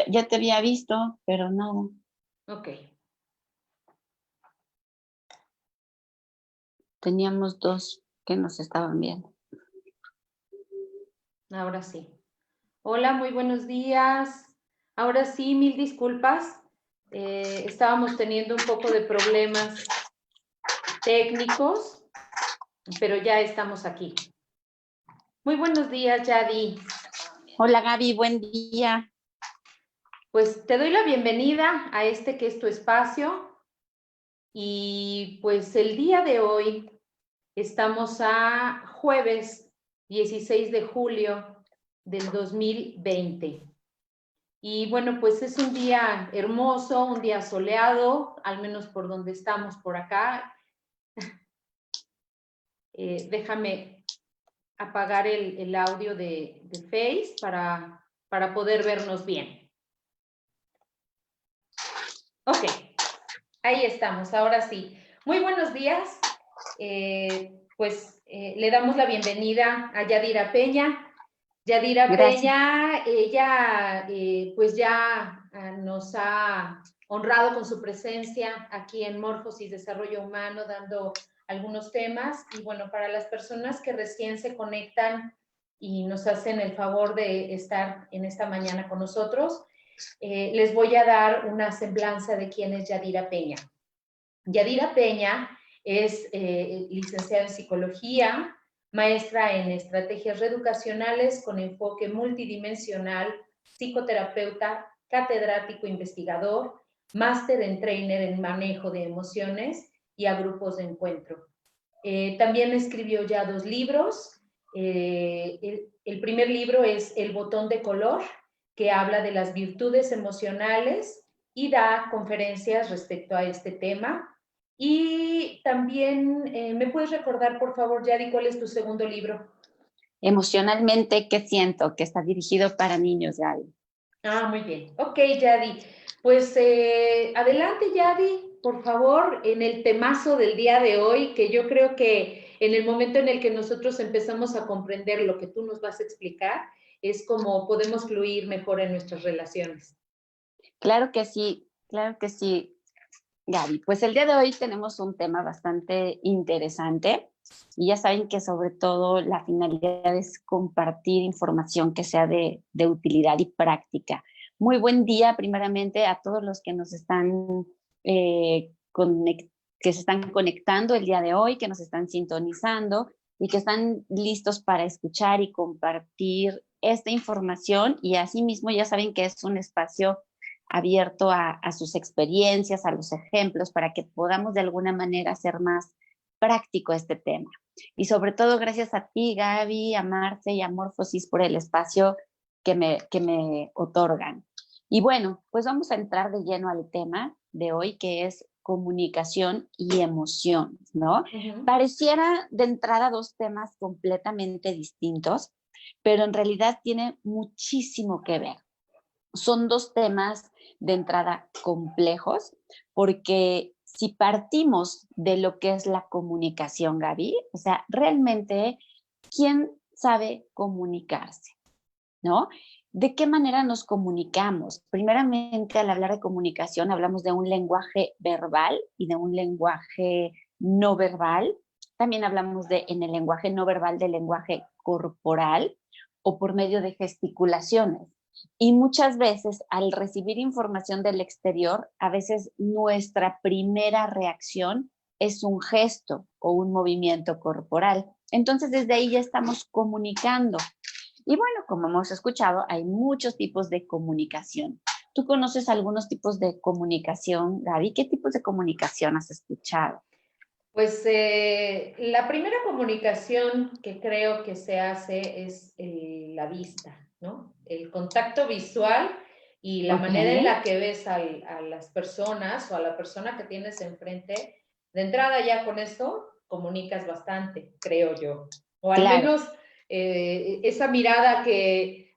ya te había visto, pero no. Ok. Teníamos dos que nos estaban viendo. Ahora sí. Hola, muy buenos días. Ahora sí, mil disculpas. Estábamos teniendo un poco de problemas técnicos, pero ya estamos aquí. Muy buenos días, Yadi. Hola, Gaby, buen día. Pues te doy la bienvenida a este que es tu espacio. Y pues el día de hoy estamos a jueves 16 de julio del 2020. Y bueno, pues es un día hermoso, un día soleado, al menos por donde estamos por acá. Déjame apagar el audio de Face para poder vernos bien. Ok, ahí estamos, ahora sí. Muy buenos días. Le damos la bienvenida a Yadira Peña. Yadira Gracias. Peña, ella pues ya nos ha honrado con su presencia aquí en Morfosis Desarrollo Humano, dando algunos temas. Y bueno, para las personas que recién se conectan y nos hacen el favor de estar en esta mañana con nosotros, les voy a dar una semblanza de quién es Yadira Peña. Yadira Peña es licenciada en psicología, maestra en estrategias reeducacionales con enfoque multidimensional, psicoterapeuta, catedrático investigador, máster en trainer en manejo de emociones y a grupos de encuentro. También escribió ya 2 libros. El primer libro es El botón de color, que habla de las virtudes emocionales y da conferencias respecto a este tema. Y también, ¿me puedes recordar, por favor, Yadi, cuál es tu segundo libro? Emocionalmente, ¿qué siento? Que está dirigido para niños, Gaby. Ah, muy bien. Ok, Yadi. Pues adelante, Yadi, por favor, en el temazo del día de hoy, que yo creo que en el momento en el que nosotros empezamos a comprender lo que tú nos vas a explicar, es como podemos fluir mejor en nuestras relaciones. Claro que sí, Gaby. Pues el día de hoy tenemos un tema bastante interesante y ya saben que sobre todo la finalidad es compartir información que sea de utilidad y práctica. Muy buen día primeramente a todos los que nos están que se están conectando el día de hoy, que nos están sintonizando y que están listos para escuchar y compartir esta información, y asimismo ya saben que es un espacio abierto a sus experiencias, a los ejemplos, para que podamos de alguna manera hacer más práctico este tema. Y sobre todo gracias a ti, Gaby, a Marce y a Morfosis por el espacio que me otorgan. Y bueno, pues vamos a entrar de lleno al tema de hoy, que es comunicación y emociones, ¿no? Pareciera de entrada 2 temas completamente distintos, pero en realidad tiene muchísimo que ver. Son 2 temas de entrada complejos, porque si partimos de lo que es la comunicación, Gaby, o sea, realmente, ¿quién sabe comunicarse? ¿No? ¿De qué manera nos comunicamos? Primeramente, al hablar de comunicación, hablamos de un lenguaje verbal y de un lenguaje no verbal. También hablamos en el lenguaje no verbal, del lenguaje corporal o por medio de gesticulaciones. Y muchas veces, al recibir información del exterior, a veces nuestra primera reacción es un gesto o un movimiento corporal. Entonces, desde ahí ya estamos comunicando. Y bueno, como hemos escuchado, hay muchos tipos de comunicación. ¿Tú conoces algunos tipos de comunicación, Gaby? ¿Qué tipos de comunicación has escuchado? Pues la primera comunicación que creo que se hace es la vista, ¿no? El contacto visual y la manera en la que ves a las personas o a la persona que tienes enfrente. De entrada ya con eso comunicas bastante, creo yo. O al Claro. menos esa mirada que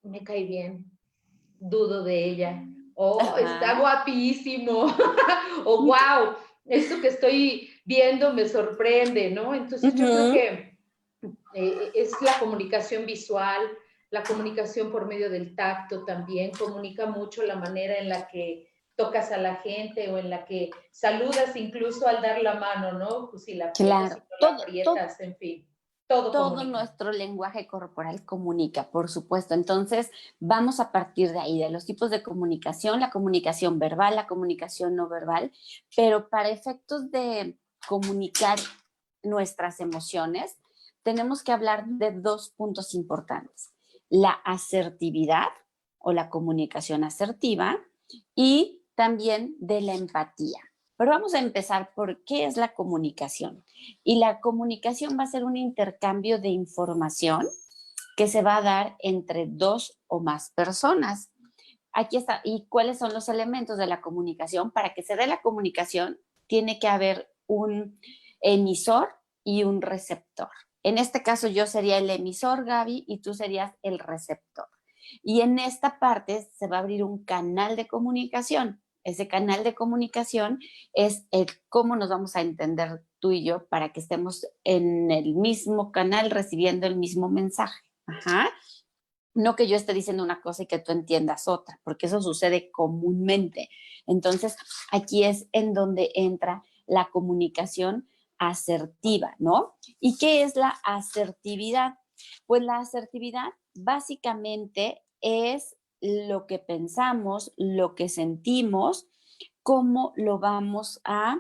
me cae bien, dudo de ella. Oh, está guapísimo. O wow, esto que estoy viendo me sorprende, ¿no? Entonces yo creo que es la comunicación visual, la comunicación por medio del tacto también comunica mucho la manera en la que tocas a la gente o en la que saludas incluso al dar la mano, ¿no? Pues si la aprietas, si Claro, no la aprietas, en fin, todo todo comunica. nuestro lenguaje corporal comunica, por supuesto. Entonces, vamos a partir de ahí, de los tipos de comunicación, la comunicación verbal, la comunicación no verbal, pero para efectos de comunicar nuestras emociones, tenemos que hablar de dos puntos importantes: la asertividad o la comunicación asertiva y también de la empatía. Pero vamos a empezar por qué es la comunicación. Y la comunicación va a ser un intercambio de información que se va a dar entre dos o más personas. Aquí está. ¿Y cuáles son los elementos de la comunicación? Para que se dé la comunicación, tiene que haber un emisor y un receptor. En este caso, yo sería el emisor, Gaby, y tú serías el receptor. Y en esta parte se va a abrir un canal de comunicación. Ese canal de comunicación es el cómo nos vamos a entender tú y yo para que estemos en el mismo canal recibiendo el mismo mensaje. Ajá. No que yo esté diciendo una cosa y que tú entiendas otra, porque eso sucede comúnmente. Entonces, aquí es en donde entra la comunicación asertiva, ¿no? ¿Y qué es la asertividad? Pues la asertividad básicamente es lo que pensamos, lo que sentimos, cómo lo vamos a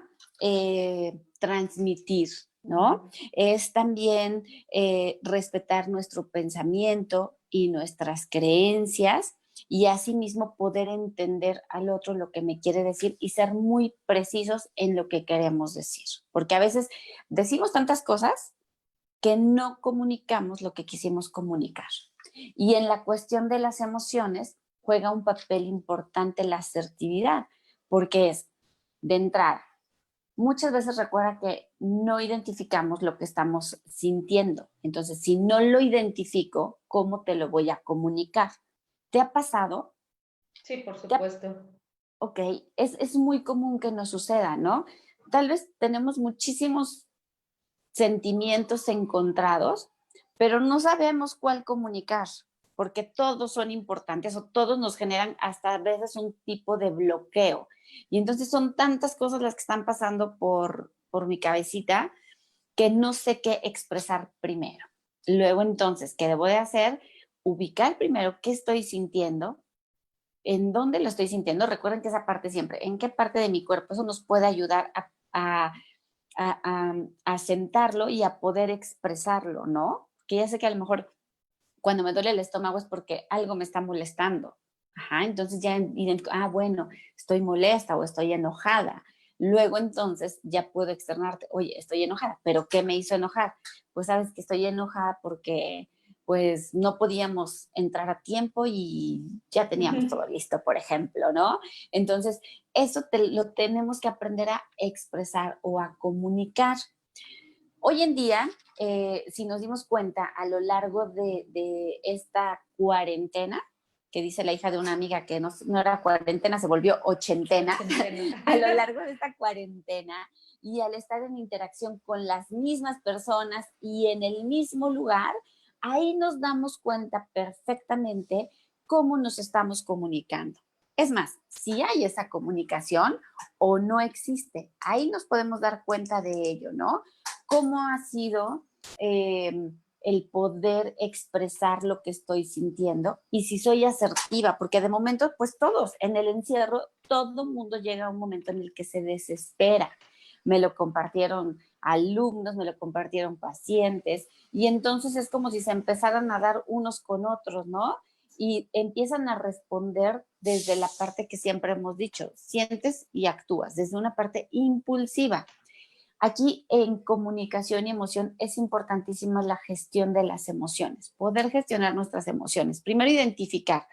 transmitir, ¿no? Es también respetar nuestro pensamiento y nuestras creencias y asimismo poder entender al otro lo que me quiere decir y ser muy precisos en lo que queremos decir. Porque a veces decimos tantas cosas que no comunicamos lo que quisimos comunicar. Y en la cuestión de las emociones juega un papel importante la asertividad, porque es de entrada. Muchas veces recuerda que no identificamos lo que estamos sintiendo. Entonces, si no lo identifico, ¿cómo te lo voy a comunicar? ¿Te ha pasado? Sí, por ¿Te ha- supuesto. ok, es muy común que nos suceda, ¿no? Tal vez tenemos muchísimos sentimientos encontrados, pero no sabemos cuál comunicar, porque todos son importantes o todos nos generan hasta a veces un tipo de bloqueo. Y entonces son tantas cosas las que están pasando por mi cabecita que no sé qué expresar primero. Luego entonces, ¿qué debo de hacer? Ubicar primero qué estoy sintiendo, en dónde lo estoy sintiendo. Recuerden que esa parte siempre, en qué parte de mi cuerpo, eso nos puede ayudar a sentarlo y a poder expresarlo, ¿no? Que ya sé que a lo mejor cuando me duele el estómago es porque algo me está molestando. Ajá, entonces ya identifico, bueno, estoy molesta o estoy enojada. Luego entonces ya puedo externarte, oye, estoy enojada, pero ¿qué me hizo enojar? Pues sabes que estoy enojada porque pues no podíamos entrar a tiempo y ya teníamos todo listo, por ejemplo, ¿no? Entonces, eso lo tenemos que aprender a expresar o a comunicar. Hoy en día, si nos dimos cuenta a lo largo de esta cuarentena, que dice la hija de una amiga que no era cuarentena, se volvió ochentena, a lo largo de esta cuarentena y al estar en interacción con las mismas personas y en el mismo lugar, ahí nos damos cuenta perfectamente cómo nos estamos comunicando. Es más, si hay esa comunicación o no existe, ahí nos podemos dar cuenta de ello, ¿no? Cómo ha sido el poder expresar lo que estoy sintiendo y si soy asertiva, porque de momento, pues todos en el encierro, todo mundo llega a un momento en el que se desespera. Me lo compartieron alumnos, me lo compartieron pacientes y entonces es como si se empezaran a dar unos con otros, ¿no? Y empiezan a responder desde la parte que siempre hemos dicho, sientes y actúas, desde una parte impulsiva. Aquí en comunicación y emoción es importantísima la gestión de las emociones, poder gestionar nuestras emociones. Primero identificar,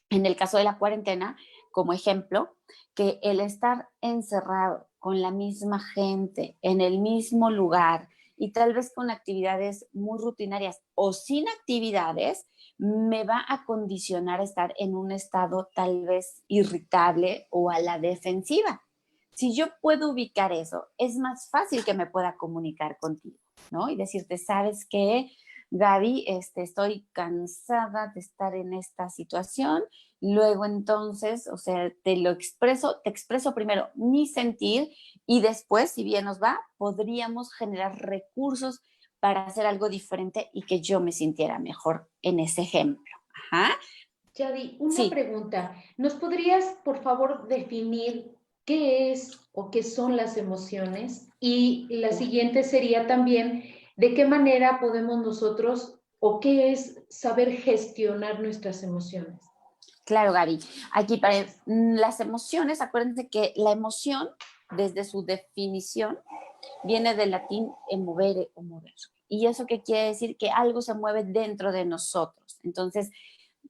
en el caso de la cuarentena, como ejemplo, que el estar encerrado con la misma gente, en el mismo lugar y tal vez con actividades muy rutinarias o sin actividades, me va a condicionar a estar en un estado tal vez irritable o a la defensiva. Si yo puedo ubicar eso, es más fácil que me pueda comunicar contigo, ¿no? Y decirte, ¿sabes qué? Gaby, estoy cansada de estar en esta situación. Luego entonces, o sea, te expreso primero mi sentir y después, si bien nos va, podríamos generar recursos para hacer algo diferente y que yo me sintiera mejor en ese ejemplo. Ajá. Yadi, una Sí, pregunta. ¿Nos podrías, por favor, definir qué es o qué son las emociones? Y la siguiente sería también, ¿de qué manera podemos nosotros o qué es saber gestionar nuestras emociones? claro, Gaby. Aquí para las emociones, acuérdense que la emoción, desde su definición, viene del latín emovere o mover. ¿Y eso qué quiere decir? Que algo se mueve dentro de nosotros. Entonces,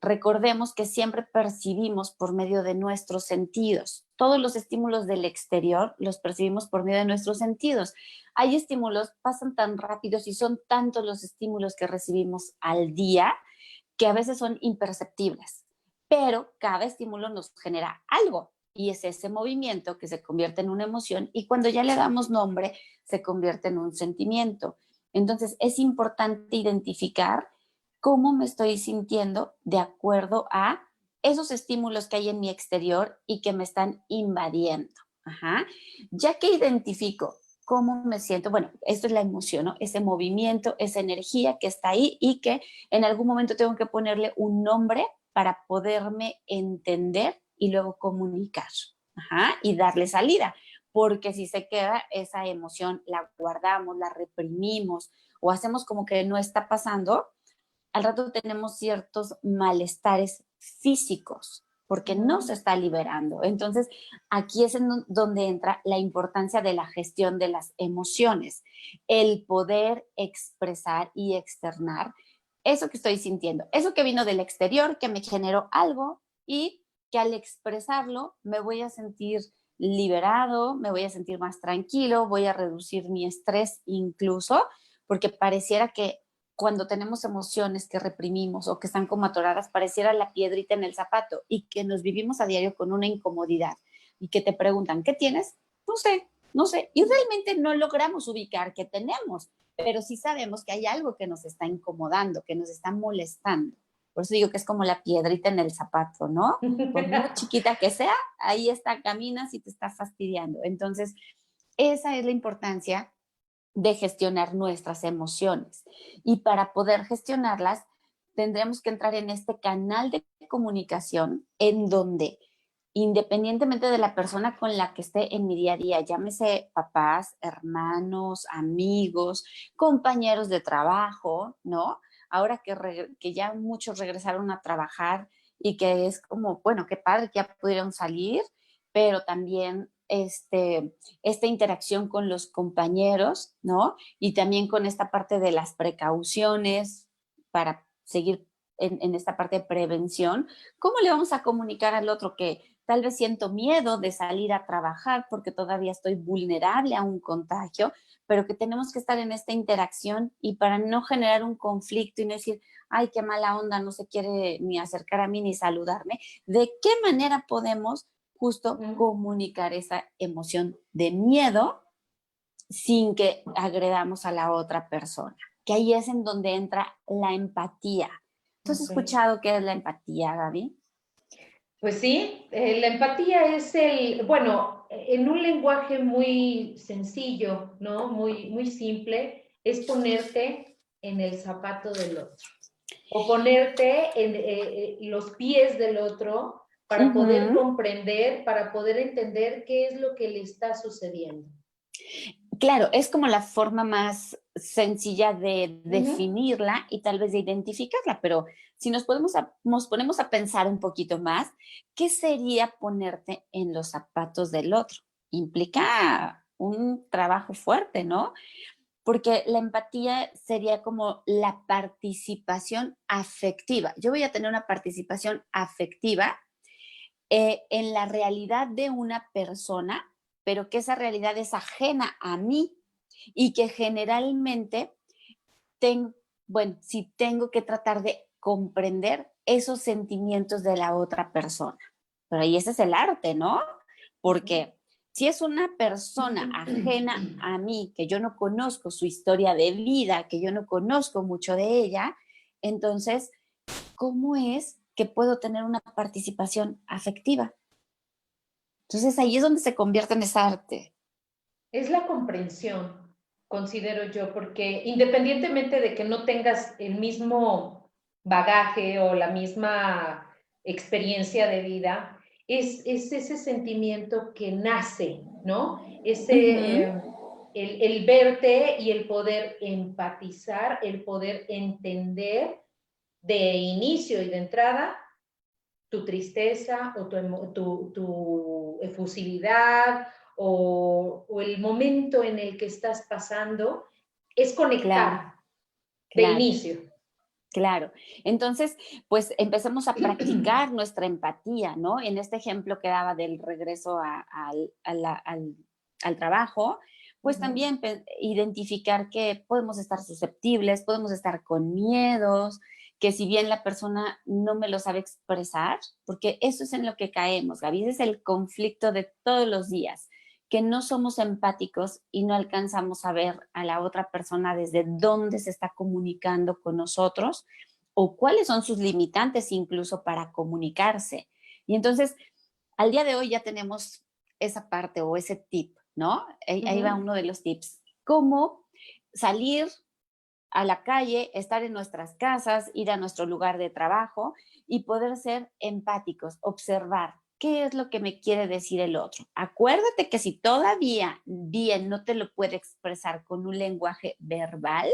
recordemos que siempre percibimos por medio de nuestros sentidos. Todos los estímulos del exterior los percibimos por medio de nuestros sentidos. Hay estímulos, pasan tan rápidos y son tantos los estímulos que recibimos al día que a veces son imperceptibles, pero cada estímulo nos genera algo y es ese movimiento que se convierte en una emoción y cuando ya le damos nombre se convierte en un sentimiento. Entonces es importante identificar cómo me estoy sintiendo de acuerdo a esos estímulos que hay en mi exterior y que me están invadiendo. Ajá. Ya que identifico cómo me siento, bueno, esto es la emoción, ¿no? Ese movimiento, esa energía que está ahí y que en algún momento tengo que ponerle un nombre para poderme entender y luego comunicar. Ajá, y darle salida. Porque si se queda esa emoción, la guardamos, la reprimimos o hacemos como que no está pasando, al rato tenemos ciertos malestares físicos porque no se está liberando. Entonces, aquí es en donde entra la importancia de la gestión de las emociones, el poder expresar y externar eso que estoy sintiendo, eso que vino del exterior, que me generó algo y que al expresarlo me voy a sentir liberado, me voy a sentir más tranquilo, voy a reducir mi estrés incluso, porque pareciera que cuando tenemos emociones que reprimimos o que están como atoradas, pareciera la piedrita en el zapato y que nos vivimos a diario con una incomodidad y que te preguntan, ¿qué tienes? No sé, no sé. Y realmente no logramos ubicar qué tenemos, pero sí sabemos que hay algo que nos está incomodando, que nos está molestando. Por eso digo que es como la piedrita en el zapato, ¿no? Por muy chiquita que sea, ahí está, caminas y te está fastidiando. Entonces, esa es la importancia de gestionar nuestras emociones. Y para poder gestionarlas, tendremos que entrar en este canal de comunicación en donde, independientemente de la persona con la que esté en mi día a día, llámese papás, hermanos, amigos, compañeros de trabajo, ¿no? Ahora que ya muchos regresaron a trabajar y que es como, bueno, qué padre que ya pudieron salir, pero también esta interacción con los compañeros, ¿no? Y también con esta parte de las precauciones para seguir en esta parte de prevención. ¿Cómo le vamos a comunicar al otro que tal vez siento miedo de salir a trabajar porque todavía estoy vulnerable a un contagio, pero que tenemos que estar en esta interacción y para no generar un conflicto y no decir, ay, qué mala onda, no se quiere ni acercar a mí ni saludarme? ¿De qué manera podemos justo comunicar esa emoción de miedo sin que agredamos a la otra persona? Que ahí es en donde entra la empatía. ¿Tú has Okay. escuchado qué es la empatía, Gaby? Pues sí, la empatía es bueno, en un lenguaje muy sencillo, ¿no? Muy simple, es ponerte en el zapato del otro o ponerte en los pies del otro para poder Ujú. comprender, para poder entender qué es lo que le está sucediendo. Claro, es como la forma más sencilla de Ujú. definirla y tal vez de identificarla, pero si nos ponemos a pensar un poquito más, ¿qué sería ponerte en los zapatos del otro? Implica un trabajo fuerte, ¿no? Porque la empatía sería como la participación afectiva. Yo voy a tener una participación afectiva en la realidad de una persona, pero que esa realidad es ajena a mí y que generalmente, ten, bueno, si tengo que tratar de comprender esos sentimientos de la otra persona. Pero ahí ese es el arte, ¿no? Porque Si es una persona ajena a mí, que yo no conozco su historia de vida, que yo no conozco mucho de ella, entonces, ¿cómo es que puedo tener una participación afectiva? Entonces ahí es donde se convierte en esa arte. Es la comprensión, considero yo, porque independientemente de que no tengas el mismo bagaje o la misma experiencia de vida, es ese sentimiento que nace, ¿no? El verte y el poder empatizar, el poder entender de inicio y de entrada tu tristeza o tu efusividad o el momento en el que estás pasando, es conectar Claro, de claro, inicio. claro. Entonces, pues empezamos a practicar nuestra empatía, ¿no? En este ejemplo que daba del regreso al trabajo, pues también identificar que podemos estar susceptibles, podemos estar con miedos, que si bien la persona no me lo sabe expresar, porque eso es en lo que caemos, Gaby, ese es el conflicto de todos los días, que no somos empáticos y no alcanzamos a ver a la otra persona desde dónde se está comunicando con nosotros o cuáles son sus limitantes incluso para comunicarse. Y entonces, al día de hoy ya tenemos esa parte o ese tip, ¿no? Ahí va uno de los tips. ¿Cómo salir a la calle, estar en nuestras casas, ir a nuestro lugar de trabajo y poder ser empáticos, observar qué es lo que me quiere decir el otro? Acuérdate que si todavía bien no te lo puede expresar con un lenguaje verbal,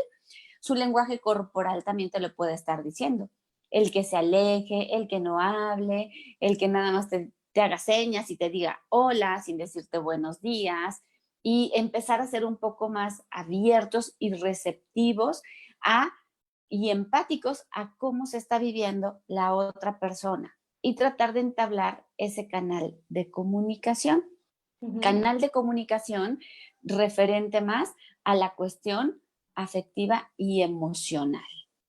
su lenguaje corporal también te lo puede estar diciendo. El que se aleje, el que no hable, el que nada más te haga señas y te diga hola sin decirte buenos días, y empezar a ser un poco más abiertos y receptivos a, y empáticos a cómo se está viviendo la otra persona y tratar de entablar ese canal de comunicación. Canal de comunicación referente más a la cuestión afectiva y emocional.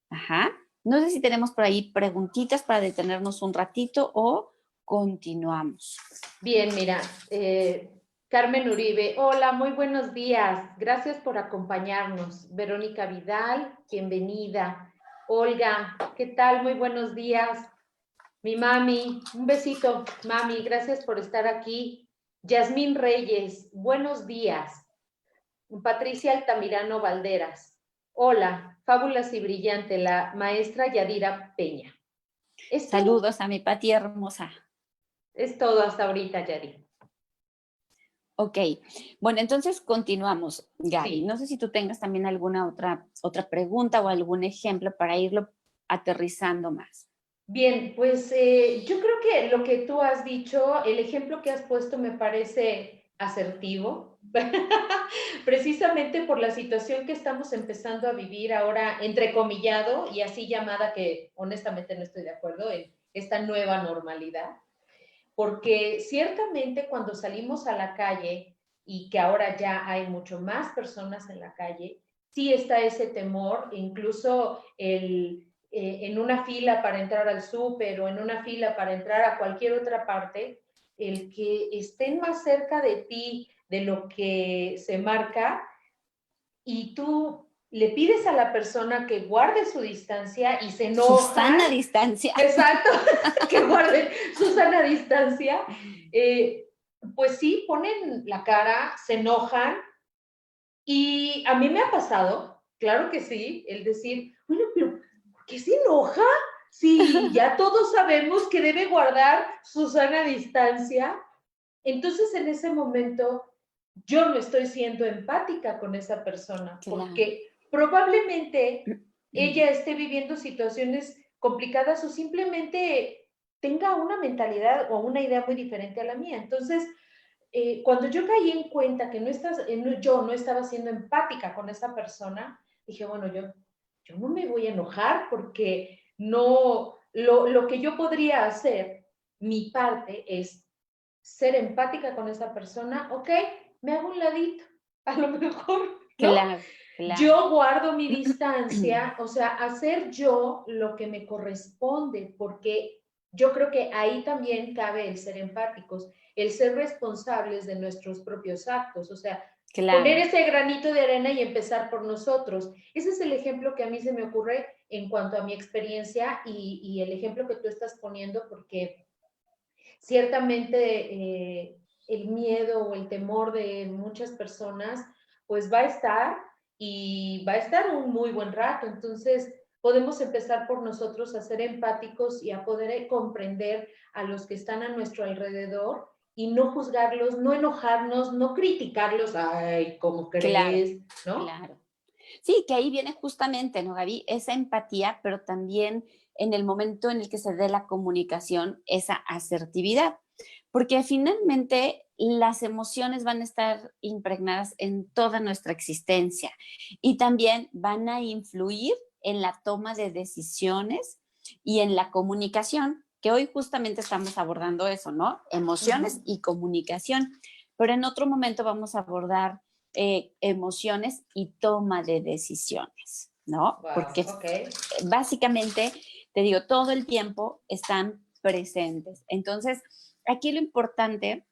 Ajá. No sé si tenemos por ahí preguntitas para detenernos un ratito o continuamos. Bien, mira, Carmen Uribe, hola, muy buenos días. Gracias por acompañarnos. Verónica Vidal, bienvenida. Olga, ¿qué tal? Muy buenos días. Mi mami, un besito, mami, gracias por estar aquí. Yasmín Reyes, buenos días. Patricia Altamirano Valderas, hola, fábulas y brillante, la maestra Yadira Peña. Saludos a mi Pati hermosa. Es todo hasta ahorita, Yadira. Ok, bueno, entonces continuamos, Gaby. Sí. No sé si tú tengas también alguna otra pregunta o algún ejemplo para irlo aterrizando más. Bien, pues yo creo que lo que tú has dicho, el ejemplo que has puesto me parece asertivo, precisamente por la situación que estamos empezando a vivir ahora, entrecomillado y así llamada, que honestamente no estoy de acuerdo en esta nueva normalidad, porque ciertamente cuando salimos a la calle y que ahora ya hay mucho más personas en la calle, sí está ese temor, incluso en una fila para entrar al súper o en una fila para entrar a cualquier otra parte, el que estén más cerca de ti de lo que se marca y tú le pides a la persona que guarde su distancia y se enojan. Susana distancia. Exacto, que guarden su sana distancia. Pues sí, ponen la cara, se enojan y a mí me ha pasado, claro que sí, el decir, bueno, pero ¿por qué se enoja? Si ya todos sabemos que debe guardar su sana distancia. Entonces, en ese momento, yo no estoy siendo empática con esa persona, Claro. porque probablemente ella esté viviendo situaciones complicadas o simplemente tenga una mentalidad o una idea muy diferente a la mía. Entonces, cuando yo caí en cuenta que yo no estaba siendo empática con esa persona, dije, bueno, yo no me voy a enojar porque no, lo que yo podría hacer, mi parte es ser empática con esa persona, ok, me hago un ladito, a lo mejor, ¿no? Claro, claro. Yo guardo mi distancia, o sea, hacer yo lo que me corresponde, porque yo creo que ahí también cabe el ser empáticos, el ser responsables de nuestros propios actos, o sea, poner Claro. ese granito de arena y empezar por nosotros. Ese es el ejemplo que a mí se me ocurre en cuanto a mi experiencia y el ejemplo que tú estás poniendo, porque ciertamente el miedo o el temor de muchas personas pues va a estar y va a estar un muy buen rato. Entonces podemos empezar por nosotros a ser empáticos y a poder comprender a los que están a nuestro alrededor y no juzgarlos, no enojarnos, no criticarlos, ay, ¿cómo Claro, crees? ¿No? claro. Sí, que ahí viene justamente, ¿no, Gaby? Esa empatía, pero también en el momento en el que se dé la comunicación, esa asertividad, porque finalmente las emociones van a estar impregnadas en toda nuestra existencia y también van a influir en la toma de decisiones y en la comunicación, que hoy justamente estamos abordando eso, ¿no? Uh Emociones -huh. y comunicación, pero en otro momento vamos a abordar emociones y toma de decisiones, ¿no? Wow, Porque ok. básicamente, te digo, todo el tiempo están presentes. Entonces, aquí lo importante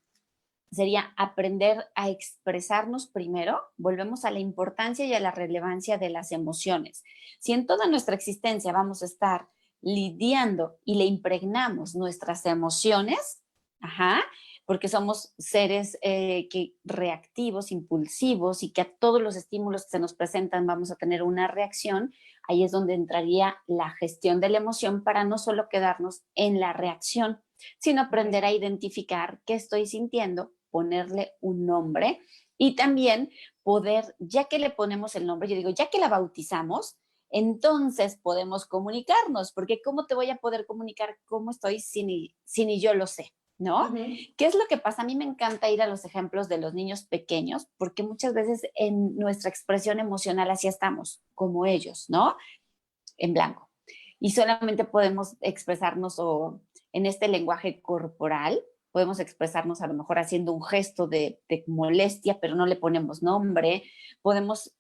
sería aprender a expresarnos primero, volvemos a la importancia y a la relevancia de las emociones. Si en toda nuestra existencia vamos a estar lidiando y le impregnamos nuestras emociones, ajá, porque somos seres que reactivos, impulsivos y que a todos los estímulos que se nos presentan vamos a tener una reacción, ahí es donde entraría la gestión de la emoción para no solo quedarnos en la reacción, sino aprender Okay. a identificar qué estoy sintiendo, ponerle un nombre y también poder, ya que le ponemos el nombre, yo digo, ya que la bautizamos, entonces podemos comunicarnos, porque ¿cómo te voy a poder comunicar cómo estoy si ni yo lo sé? ¿No? Uh -huh. ¿Qué es lo que pasa? A mí me encanta ir a los ejemplos de los niños pequeños, porque muchas veces en nuestra expresión emocional así estamos, como ellos, ¿no? En blanco. Y solamente podemos expresarnos o en este lenguaje corporal, podemos expresarnos a lo mejor haciendo un gesto de molestia, pero no le ponemos nombre, podemos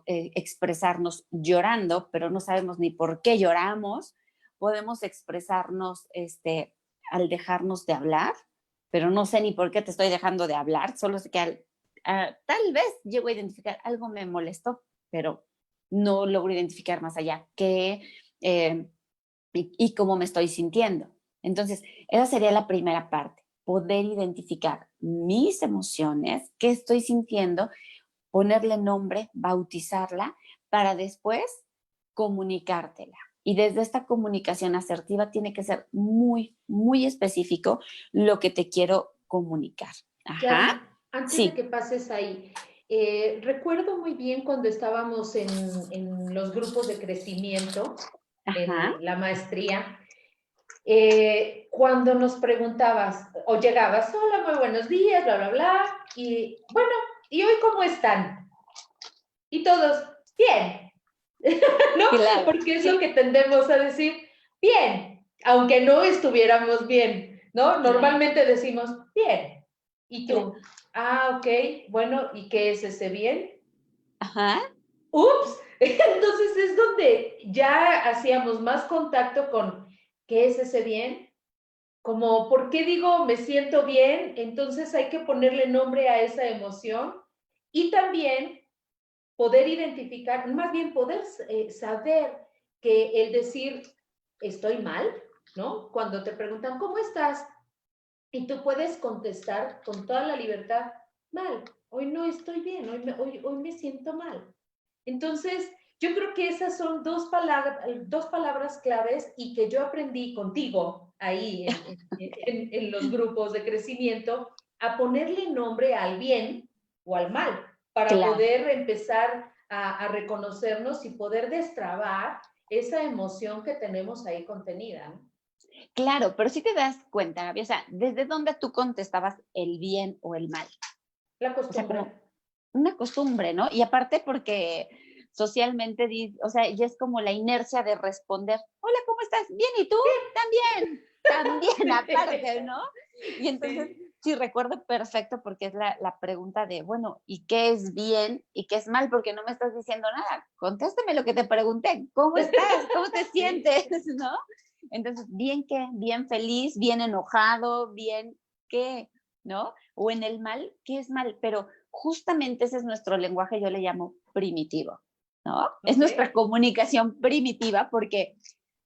expresarnos llorando, pero no sabemos ni por qué lloramos, podemos expresarnos al dejarnos de hablar, pero no sé ni por qué te estoy dejando de hablar, solo sé que tal vez llego a identificar algo me molestó, pero no logro identificar más allá qué eh, y cómo me estoy sintiendo. Entonces, esa sería la primera parte, poder identificar mis emociones, qué estoy sintiendo, ponerle nombre, bautizarla, para después comunicártela. Y desde esta comunicación asertiva tiene que ser muy, muy específico lo que te quiero comunicar. Ajá. Yasmin, antes de Sí. que pases ahí, recuerdo muy bien cuando estábamos en los grupos de crecimiento, Ajá. en la maestría, cuando nos preguntabas o llegabas, hola, muy buenos días, bla, bla, bla, y bueno, ¿y hoy cómo están? Y todos, bien, ¿no? Claro. Porque es lo Sí. que tendemos a decir, bien, aunque no estuviéramos bien, ¿no? Claro. Normalmente decimos, bien. Y Claro. tú, ah, ok, bueno, ¿y qué es ese bien? Ajá. Ups, entonces es donde ya hacíamos más contacto con qué es ese bien, como por qué digo me siento bien, entonces hay que ponerle nombre a esa emoción y también poder identificar, más bien poder saber que el decir estoy mal, ¿no? Cuando te preguntan, ¿cómo estás? Y tú puedes contestar con toda la libertad, mal, hoy no estoy bien, hoy me siento mal. Entonces, yo creo que esas son dos palabras claves y que yo aprendí contigo ahí en los grupos de crecimiento a ponerle nombre al bien o al mal para Claro. poder empezar a reconocernos y poder destrabar esa emoción que tenemos ahí contenida, ¿no? Claro, pero sí te das cuenta, Gaby, o sea, ¿desde dónde tú contestabas el bien o el mal? La O sea, costumbre. como una costumbre, ¿no? Y aparte porque socialmente, o sea, ya es como la inercia de responder, hola, ¿cómo estás? Bien, ¿y tú? También, también, aparte, ¿no? Y entonces, Sí. sí, recuerdo perfecto porque es la pregunta de, bueno, ¿y qué es bien y qué es mal? Porque no me estás diciendo nada. Contéstame lo que te pregunté, ¿cómo estás? ¿Cómo te Sí. sientes? ¿No? Entonces, ¿bien qué? ¿Bien feliz? ¿Bien enojado? ¿Bien qué? ¿No? O en el mal, ¿qué es mal? Pero justamente ese es nuestro lenguaje, yo le llamo primitivo, ¿no? Es nuestra comunicación primitiva porque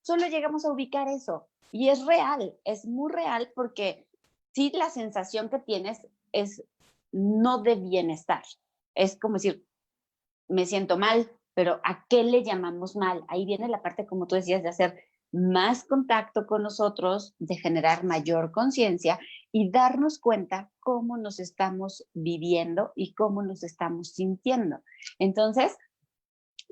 solo llegamos a ubicar eso. Y es real, es muy real porque sí la sensación que tienes es no de bienestar. Es como decir, me siento mal, pero ¿a qué le llamamos mal? Ahí viene la parte, como tú decías, de hacer más contacto con nosotros, de generar mayor conciencia y darnos cuenta cómo nos estamos viviendo y cómo nos estamos sintiendo. Entonces,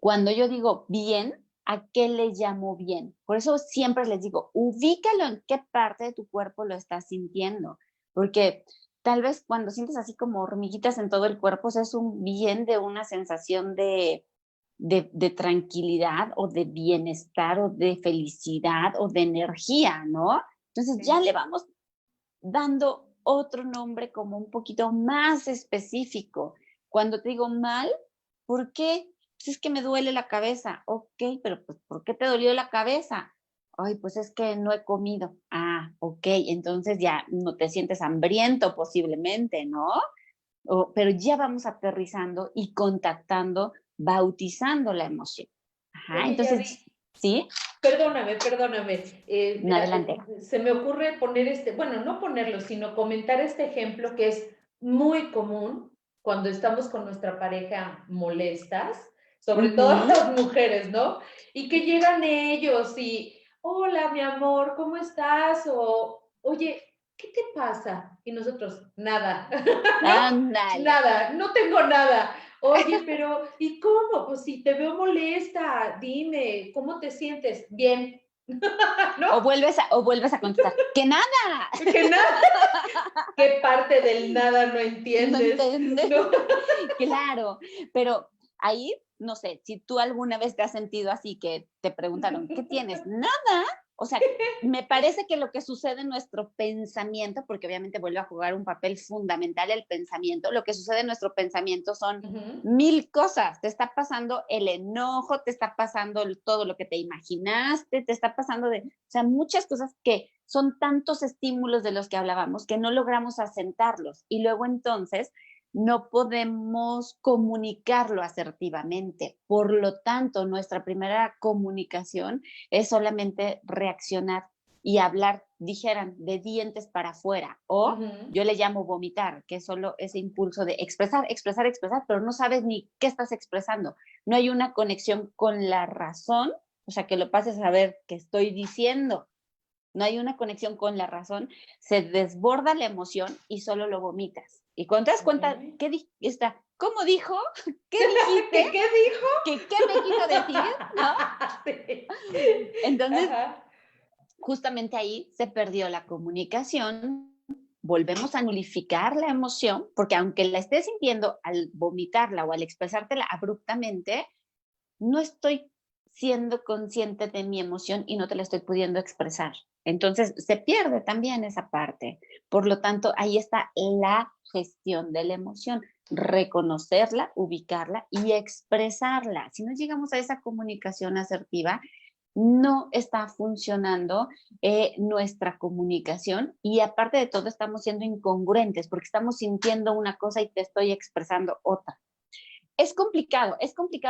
cuando yo digo bien, ¿a qué le llamo bien? Por eso siempre les digo, ubícalo en qué parte de tu cuerpo lo estás sintiendo, porque tal vez cuando sientes así como hormiguitas en todo el cuerpo, o sea, es un bien de una sensación de tranquilidad o de bienestar o de felicidad o de energía, ¿no? Entonces ya le vamos dando otro nombre como un poquito más específico. Cuando te digo mal, ¿por qué? Pues es que me duele la cabeza. Ok, pero pues, ¿por qué te dolió la cabeza? Ay, pues es que no he comido. Ah, ok, entonces ya no te sientes hambriento posiblemente, ¿no? Pero ya vamos aterrizando y contactando, bautizando la emoción. Ajá, Oye, entonces, Yadi, ¿sí? perdóname. No, adelante. Se me ocurre poner bueno, no ponerlo, sino comentar este ejemplo que es muy común cuando estamos con nuestra pareja molestas, sobre todo las mujeres, ¿no? Y que llegan ellos y, hola, mi amor, ¿cómo estás? O, oye, ¿qué te pasa? Y nosotros, nada, ¿no? Ándale. Nada, no tengo nada. Oye, pero ¿y cómo? Pues si te veo molesta, dime, ¿cómo te sientes? Bien, ¿no? O vuelves a contestar, ¡que nada! Que nada, ¿qué parte del nada no No entiendes? entiendes. ¿No? Claro, pero ahí, no sé, si tú alguna vez te has sentido así que te preguntaron, ¿qué tienes? Nada. O sea, me parece que lo que sucede en nuestro pensamiento, porque obviamente vuelve a jugar un papel fundamental el pensamiento, lo que sucede en nuestro pensamiento son mil cosas. Te está pasando el enojo, te está pasando todo lo que te imaginaste, te está pasando o sea, muchas cosas que son tantos estímulos de los que hablábamos que no logramos asentarlos. Y luego entonces no podemos comunicarlo asertivamente. Por lo tanto, nuestra primera comunicación es solamente reaccionar y hablar, dijeran, de dientes para afuera. O yo le llamo vomitar, que es solo ese impulso de expresar, expresar, expresar, pero no sabes ni qué estás expresando. No hay una conexión con la razón, o sea, que lo pases a saber qué estoy diciendo. No hay una conexión con la razón, se desborda la emoción y solo lo vomitas. Y cuando te das cuenta, ¿cómo dijo? ¿Qué dijiste? ¿Qué dijo? ¿Qué me quiso decir? ¿No? Sí. Entonces, Ajá. justamente ahí se perdió la comunicación, volvemos a nulificar la emoción, porque aunque la estés sintiendo al vomitarla o al expresártela abruptamente, no estoy siendo consciente de mi emoción y no te la estoy pudiendo expresar. Entonces se pierde también esa parte. Por lo tanto, ahí está la gestión de la emoción, reconocerla, ubicarla y expresarla. Si no llegamos a esa comunicación asertiva, no está funcionando nuestra comunicación y aparte de todo estamos siendo incongruentes porque estamos sintiendo una cosa y te estoy expresando otra. Es complicado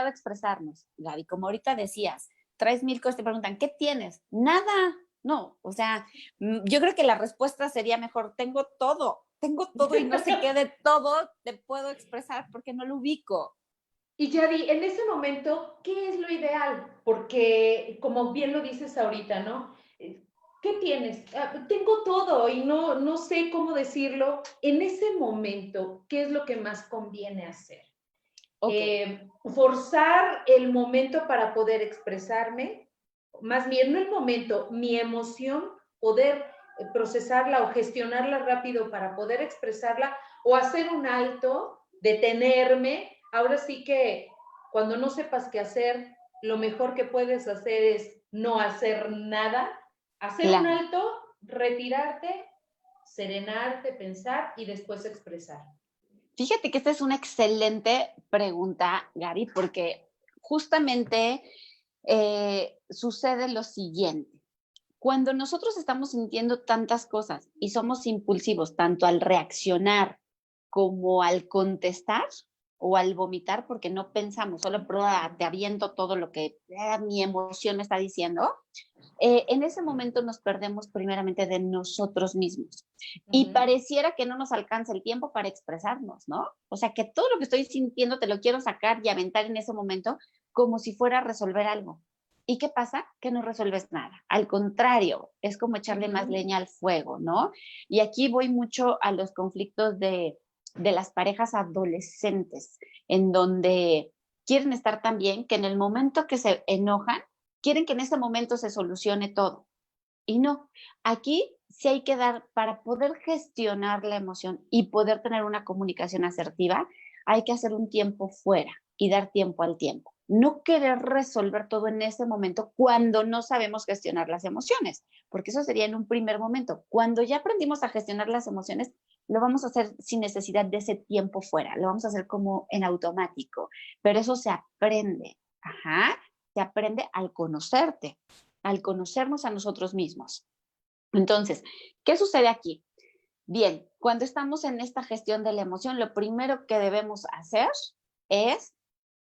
expresarnos, Gaby, como ahorita decías, traes mil cosas, te preguntan, ¿qué tienes? Nada, no, o sea, yo creo que la respuesta sería mejor, tengo todo y no sé qué de todo te puedo expresar porque no lo ubico. Y Yadi, en ese momento, ¿qué es lo ideal? Porque, como bien lo dices ahorita, ¿no? ¿Qué tienes? Tengo todo y no sé cómo decirlo. En ese momento, ¿qué es lo que más conviene hacer? Ok. Forzar el momento para poder expresarme, más bien no el momento, mi emoción, poder procesarla o gestionarla rápido para poder expresarla o hacer un alto, detenerme. Ahora sí que cuando no sepas qué hacer, lo mejor que puedes hacer es no hacer nada, hacer un Claro. alto, retirarte, serenarte, pensar y después expresar. Fíjate que esta es una excelente pregunta, Gaby, porque justamente sucede lo siguiente. Cuando nosotros estamos sintiendo tantas cosas y somos impulsivos, tanto al reaccionar como al contestar o al vomitar, porque no pensamos, solo te aviento todo lo que mi emoción me está diciendo, en ese momento nos perdemos primeramente de nosotros mismos. Y pareciera que no nos alcanza el tiempo para expresarnos, ¿no? O sea, que todo lo que estoy sintiendo te lo quiero sacar y aventar en ese momento como si fuera a resolver algo. ¿Y qué pasa? Que no resuelves nada. Al contrario, es como echarle más leña al fuego, ¿no? Y aquí voy mucho a los conflictos de las parejas adolescentes, en donde quieren estar tan bien que en el momento que se enojan, quieren que en ese momento se solucione todo. Y no, aquí sí hay que dar, para poder gestionar la emoción y poder tener una comunicación asertiva, hay que hacer un tiempo fuera y dar tiempo al tiempo. No querer resolver todo en ese momento cuando no sabemos gestionar las emociones, porque eso sería en un primer momento. Cuando ya aprendimos a gestionar las emociones, lo vamos a hacer sin necesidad de ese tiempo fuera, lo vamos a hacer como en automático, pero eso se aprende, se aprende al conocerte, al conocernos a nosotros mismos. Entonces, ¿qué sucede aquí? Bien, cuando estamos en esta gestión de la emoción, lo primero que debemos hacer es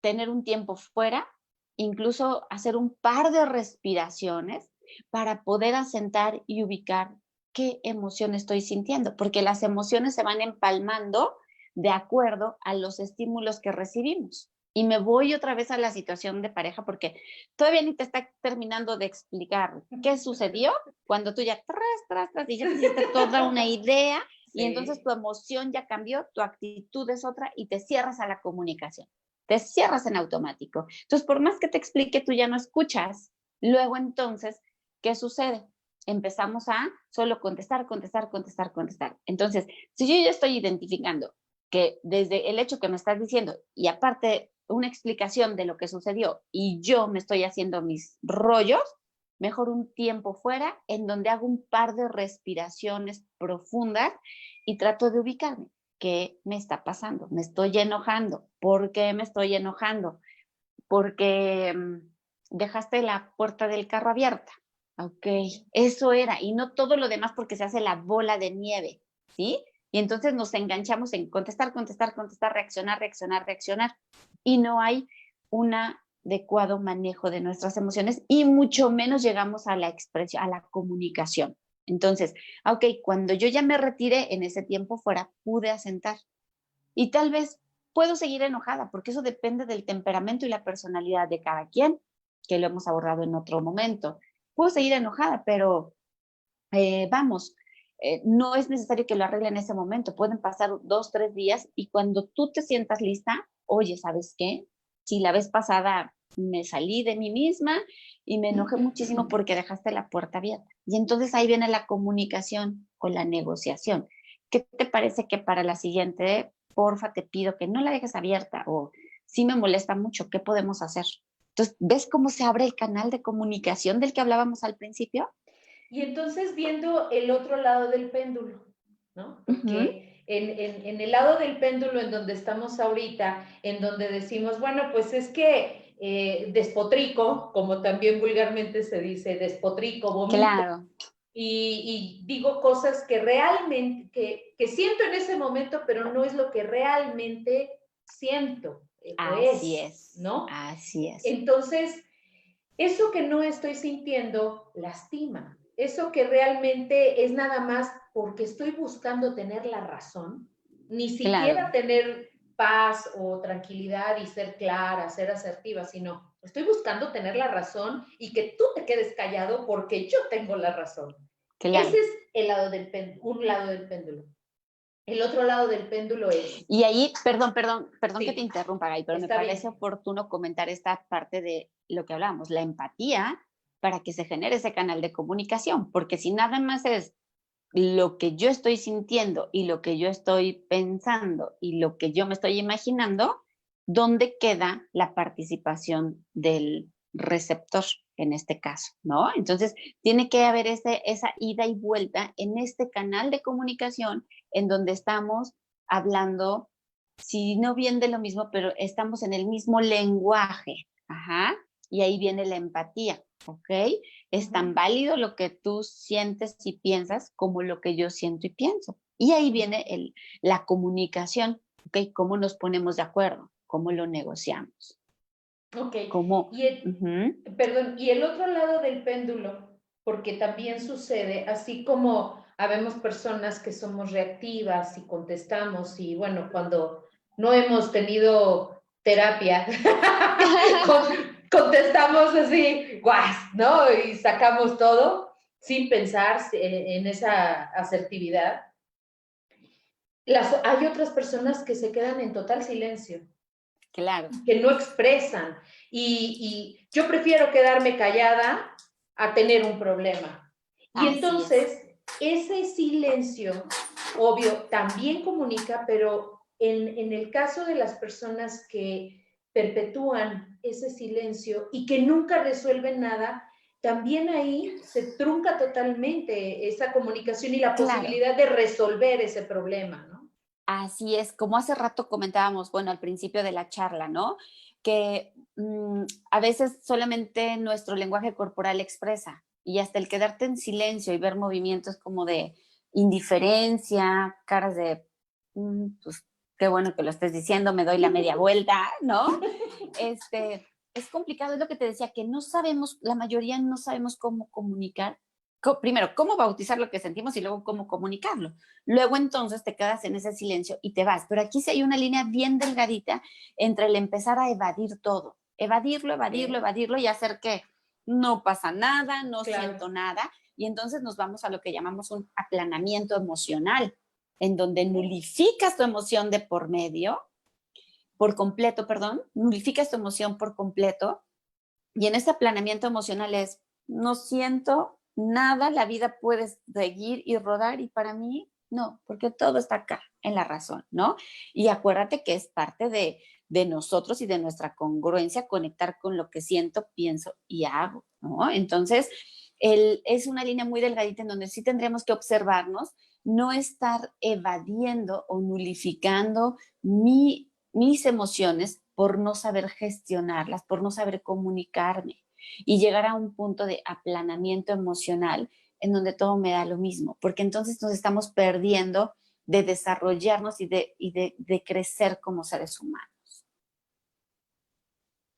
tener un tiempo fuera, incluso hacer un par de respiraciones para poder asentar y ubicar qué emoción estoy sintiendo, porque las emociones se van empalmando de acuerdo a los estímulos que recibimos. Y me voy otra vez a la situación de pareja porque todavía ni te está terminando de explicar qué sucedió cuando tú ya y ya te hiciste toda una idea y entonces tu emoción ya cambió, tu actitud es otra y te cierras a la comunicación, te cierras en automático. Entonces, por más que te explique, tú ya no escuchas. Luego entonces, ¿qué sucede? Empezamos a solo contestar, contestar, contestar, contestar. Entonces, si yo ya estoy identificando que desde el hecho que me estás diciendo y aparte una explicación de lo que sucedió y yo me estoy haciendo mis rollos, mejor un tiempo fuera en donde hago un par de respiraciones profundas y trato de ubicarme. ¿Qué me está pasando? Me estoy enojando. ¿Por qué me estoy enojando? Porque dejaste la puerta del carro abierta. Ok, eso era. Y no todo lo demás porque se hace la bola de nieve, ¿sí? Y entonces nos enganchamos en contestar, contestar, contestar, reaccionar, reaccionar, reaccionar. Y no hay un adecuado manejo de nuestras emociones y mucho menos llegamos a la expresión, a la comunicación. Entonces, ok, cuando yo ya me retiré en ese tiempo fuera, pude asentar. Y tal vez puedo seguir enojada, porque eso depende del temperamento y la personalidad de cada quien, que lo hemos abordado en otro momento. Puedo seguir enojada, pero vamos, no es necesario que lo arregle en ese momento. Pueden pasar 2, 3 días y cuando tú te sientas lista, oye, ¿sabes qué? Si la vez pasada me salí de mí misma y me enojé muchísimo porque dejaste la puerta abierta. Y entonces ahí viene la comunicación o la negociación. ¿Qué te parece que para la siguiente, porfa, te pido que no la dejes abierta o si me molesta mucho, ¿qué podemos hacer? Entonces, ¿ves cómo se abre el canal de comunicación del que hablábamos al principio? Y entonces viendo el otro lado del péndulo, ¿no? Porque en el lado del péndulo en donde estamos ahorita, en donde decimos, bueno, pues es que despotrico, como también vulgarmente se dice, despotrico, vomito, Claro. y digo cosas que realmente, que siento en ese momento, pero no es lo que realmente siento o Así es, es, ¿no? así es. Entonces, eso que no estoy sintiendo lastima. Eso que realmente es nada más porque estoy buscando tener la razón, ni siquiera Claro, tener paz o tranquilidad y ser clara, ser asertiva, sino estoy buscando tener la razón y que tú te quedes callado porque yo tengo la razón. Ese claro. es el lado del péndulo, un lado del péndulo. El otro lado del péndulo es, Y ahí, perdón que te sí, interrumpa, Gaby, pero me está parece bien. oportuno comentar esta parte de lo que hablábamos, la empatía para que se genere ese canal de comunicación, porque si nada más es lo que yo estoy sintiendo y lo que yo estoy pensando y lo que yo me estoy imaginando, ¿dónde queda la participación del receptor en este caso? ¿No? Entonces, tiene que haber esa ida y vuelta en este canal de comunicación en donde estamos hablando, si no bien de lo mismo, pero estamos en el mismo lenguaje. Ajá. Y ahí viene la empatía. ¿ok? Es tan válido lo que tú sientes y piensas como lo que yo siento y pienso. Y ahí viene la comunicación, ¿ok? ¿Cómo nos ponemos de acuerdo? ¿Cómo lo negociamos? Ok. ¿Cómo? Y perdón, y el otro lado del péndulo, porque también sucede, así como habemos personas que somos reactivas y contestamos, y bueno, cuando no hemos tenido terapia, contestamos así, guas, ¿no? Y sacamos todo sin pensar en esa asertividad. Hay otras personas que se quedan en total silencio, Claro. que no expresan. Y yo prefiero quedarme callada a tener un problema. Y Así entonces, ese silencio, obvio, también comunica, pero en el caso de las personas que perpetúan ese silencio y que nunca resuelven nada, también ahí se trunca totalmente esa comunicación y la claro. posibilidad de resolver ese problema, ¿no? Así es, como hace rato comentábamos, bueno, al principio de la charla, ¿no? Que a veces solamente nuestro lenguaje corporal expresa y hasta el quedarte en silencio y ver movimientos como de indiferencia, caras de, pues qué bueno que lo estés diciendo, me doy la media vuelta, ¿no? Es complicado, es lo que te decía, que no sabemos, la mayoría no sabemos cómo comunicar, primero, cómo bautizar lo que sentimos y luego cómo comunicarlo. Luego entonces te quedas en ese silencio y te vas. Pero aquí sí hay una línea bien delgadita entre el empezar a evadir todo. Evadirlo, evadirlo, evadirlo y hacer que no pasa nada, no siento nada. Y entonces nos vamos a lo que llamamos un aplanamiento emocional, en donde nulificas tu emoción de por medio, por completo, perdón, nulificas tu emoción por completo. Y en ese aplanamiento emocional es, no siento nada, la vida puede seguir y rodar y para mí no, porque todo está acá, en la razón, ¿no? Y acuérdate que es parte de nosotros y de nuestra congruencia conectar con lo que siento, pienso y hago, ¿no? Entonces, es una línea muy delgadita en donde sí tendremos que observarnos, no estar evadiendo o nulificando mis emociones por no saber gestionarlas, por no saber comunicarme y llegar a un punto de aplanamiento emocional en donde todo me da lo mismo, porque entonces nos estamos perdiendo de desarrollarnos y de crecer como seres humanos.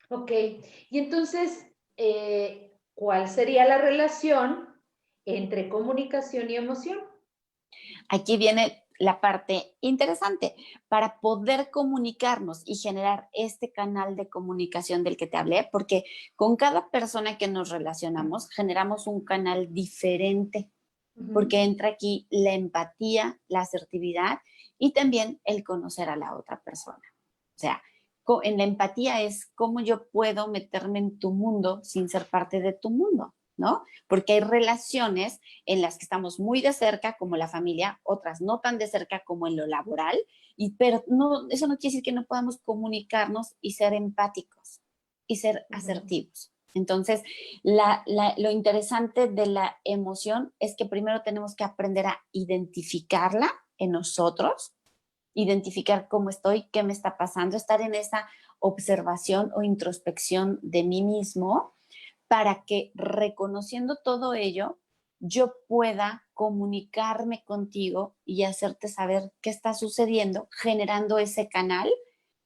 Ok, y entonces, ¿cuál sería la relación entre comunicación y emoción? Aquí viene la parte interesante. Para poder comunicarnos y generar este canal de comunicación del que te hablé, porque con cada persona que nos relacionamos generamos un canal diferente, porque entra aquí la empatía, la asertividad y también el conocer a la otra persona. O sea, en la empatía es cómo yo puedo meterme en tu mundo sin ser parte de tu mundo, ¿no? Porque hay relaciones en las que estamos muy de cerca, como la familia, otras no tan de cerca como en lo laboral, pero no, eso no quiere decir que no podamos comunicarnos y ser empáticos y ser asertivos. Entonces, lo interesante de la emoción es que primero tenemos que aprender a identificarla en nosotros, identificar cómo estoy, qué me está pasando, estar en esa observación o introspección de mí mismo para que reconociendo todo ello, yo pueda comunicarme contigo y hacerte saber qué está sucediendo, generando ese canal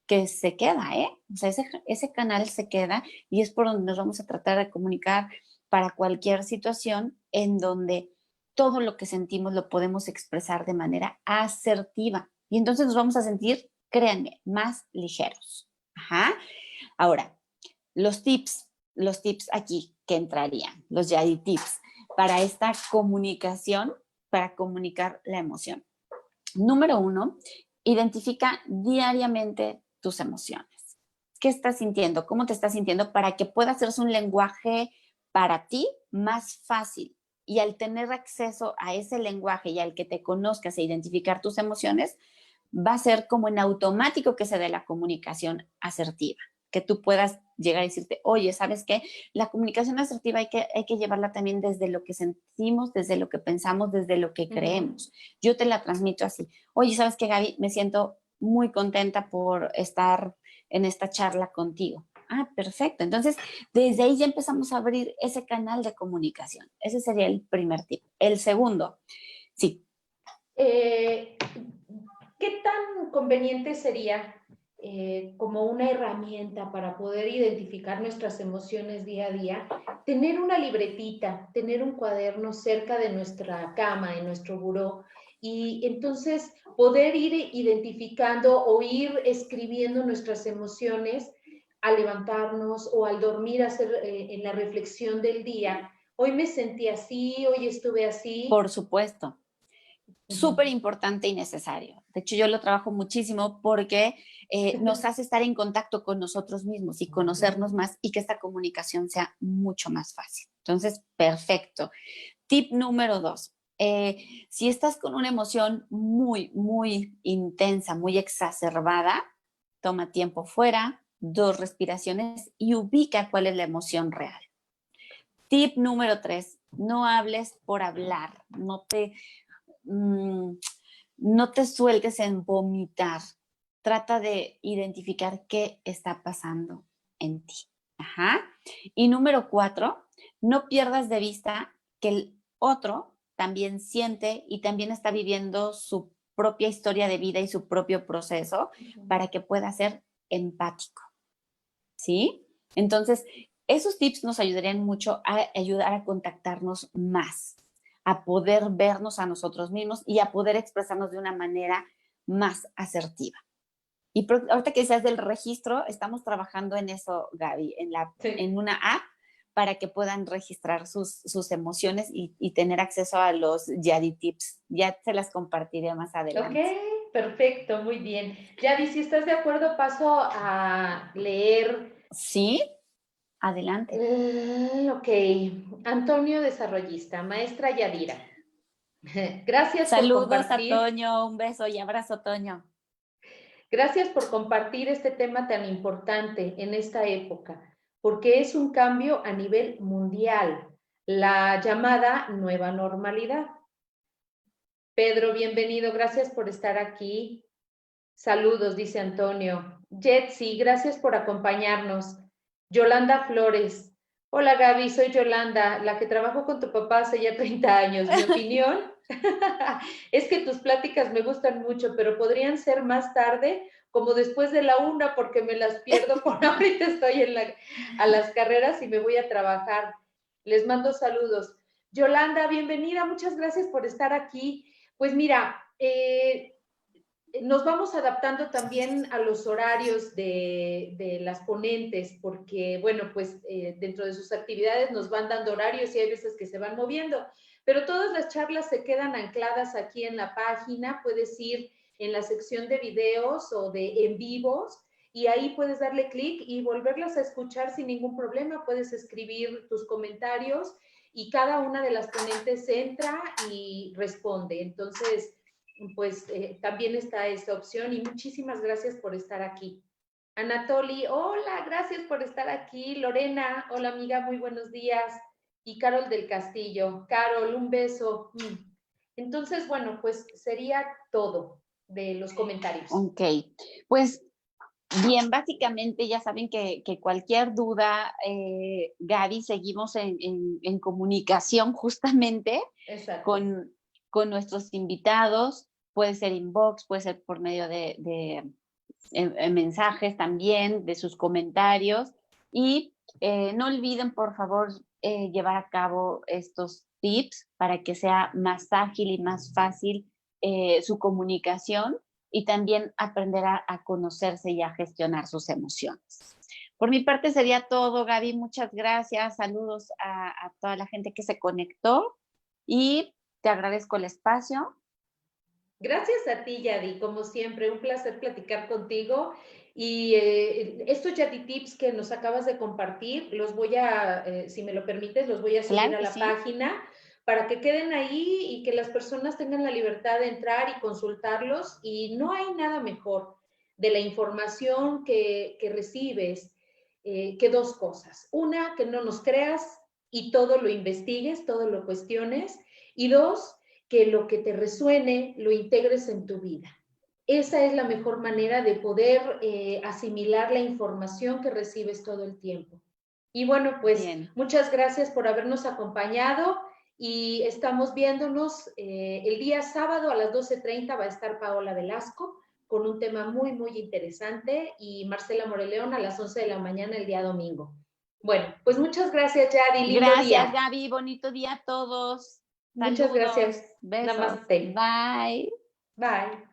que se queda, ¿eh? O sea, ese canal se queda y es por donde nos vamos a tratar de comunicar para cualquier situación en donde todo lo que sentimos lo podemos expresar de manera asertiva. Y entonces nos vamos a sentir, créanme, más ligeros. Ajá. Ahora, los tips aquí que entrarían, los Yadi tips para esta comunicación, para comunicar la emoción. Número 1, identifica diariamente tus emociones. ¿Qué estás sintiendo? ¿Cómo te estás sintiendo? Para que pueda hacerse un lenguaje para ti más fácil. Y al tener acceso a ese lenguaje y al que te conozcas e identificar tus emociones, va a ser como en automático que se dé la comunicación asertiva, que tú puedas llegar a decirte, oye, ¿sabes qué? La comunicación asertiva hay que llevarla también desde lo que sentimos, desde lo que pensamos, desde lo que creemos. Yo te la transmito así. Oye, ¿sabes qué, Gaby? Me siento muy contenta por estar en esta charla contigo. Ah, perfecto. Entonces, desde ahí ya empezamos a abrir ese canal de comunicación. Ese sería el primer tip. El segundo, sí. ¿Qué tan conveniente sería como una herramienta para poder identificar nuestras emociones día a día, tener una libretita, tener un cuaderno cerca de nuestra cama, en nuestro buró, y entonces poder ir identificando o ir escribiendo nuestras emociones al levantarnos o al dormir, hacer en la reflexión del día? Hoy me sentí así, hoy estuve así. Por supuesto. Súper importante y necesario. De hecho, yo lo trabajo muchísimo porque nos hace estar en contacto con nosotros mismos y conocernos más y que esta comunicación sea mucho más fácil. Entonces, perfecto. Tip número 2. Si estás con una emoción muy, muy intensa, muy exacerbada, toma tiempo fuera, 2 respiraciones y ubica cuál es la emoción real. Tip número 3. No hables por hablar. No te sueltes en vomitar. Trata de identificar qué está pasando en ti. Ajá. Y número 4, no pierdas de vista que el otro también siente y también está viviendo su propia historia de vida y su propio proceso para que pueda ser empático. ¿Sí? Entonces, esos tips nos ayudarían mucho a ayudar a contactarnos más, a poder vernos a nosotros mismos y a poder expresarnos de una manera más asertiva. Y ahorita que decías del registro, estamos trabajando en eso, Gaby, en una app para que puedan registrar sus emociones y tener acceso a los Yadi Tips. Ya se las compartiré más adelante. Ok, perfecto, muy bien. Yadi, si estás de acuerdo, paso a leer. Sí, adelante. Ok, Antonio Desarrollista, maestra Yadira. Gracias por Saludos a compartir. Toño, un beso y abrazo, Toño. Gracias por compartir este tema tan importante en esta época, porque es un cambio a nivel mundial, la llamada nueva normalidad. Pedro, bienvenido, gracias por estar aquí. Saludos, dice Antonio. Jetsi, gracias por acompañarnos. Yolanda Flores. Hola Gaby, soy Yolanda, la que trabajó con tu papá hace ya 30 años. Mi opinión es que tus pláticas me gustan mucho, pero podrían ser más tarde, como después de la 1, porque me las pierdo. Por ahorita estoy a las carreras y me voy a trabajar. Les mando saludos. Yolanda, bienvenida, muchas gracias por estar aquí. Pues mira, nos vamos adaptando también a los horarios de las ponentes, porque, bueno, pues dentro de sus actividades nos van dando horarios y hay veces que se van moviendo, pero todas las charlas se quedan ancladas aquí en la página. Puedes ir en la sección de videos o de en vivos y ahí puedes darle clic y volverlas a escuchar sin ningún problema. Puedes escribir tus comentarios y cada una de las ponentes entra y responde. Entonces, pues también está esta opción y muchísimas gracias por estar aquí. Anatoli, hola, gracias por estar aquí. Lorena, hola amiga, muy buenos días. Y Carol del Castillo, Carol, un beso. Entonces, bueno, pues sería todo de los comentarios. Ok, pues bien, básicamente ya saben que cualquier duda, Gaby, seguimos en comunicación justamente Exacto. con nuestros invitados. Puede ser inbox, puede ser por medio de mensajes también, de sus comentarios. Y no olviden, por favor, llevar a cabo estos tips para que sea más ágil y más fácil su comunicación y también aprender a conocerse y a gestionar sus emociones. Por mi parte sería todo, Gaby. Muchas gracias. Saludos a toda la gente que se conectó y te agradezco el espacio. Gracias a ti, Yadi, como siempre, un placer platicar contigo. Y estos Yadi Tips que nos acabas de compartir, los voy a, si me lo permites, los voy a subir Claro a que la sí. página para que queden ahí y que las personas tengan la libertad de entrar y consultarlos. Y no hay nada mejor de la información que recibes que dos cosas. Una, que no nos creas y todo lo investigues, todo lo cuestiones. Y dos, que lo que te resuene lo integres en tu vida. esa es la mejor manera de poder asimilar la información que recibes todo el tiempo. Y bueno, pues Bien. muchas gracias por habernos acompañado y estamos viéndonos el día sábado a las 12:30 va a estar Paola Velasco con un tema muy, muy interesante y Marcela Moreleón a las 11 de la mañana el día domingo. Bueno, pues muchas gracias, Yadi. Lindo Gracias, día. Gaby. Bonito día a todos. Muchas Saludos. gracias. Besos. Namaste. Bye. Bye.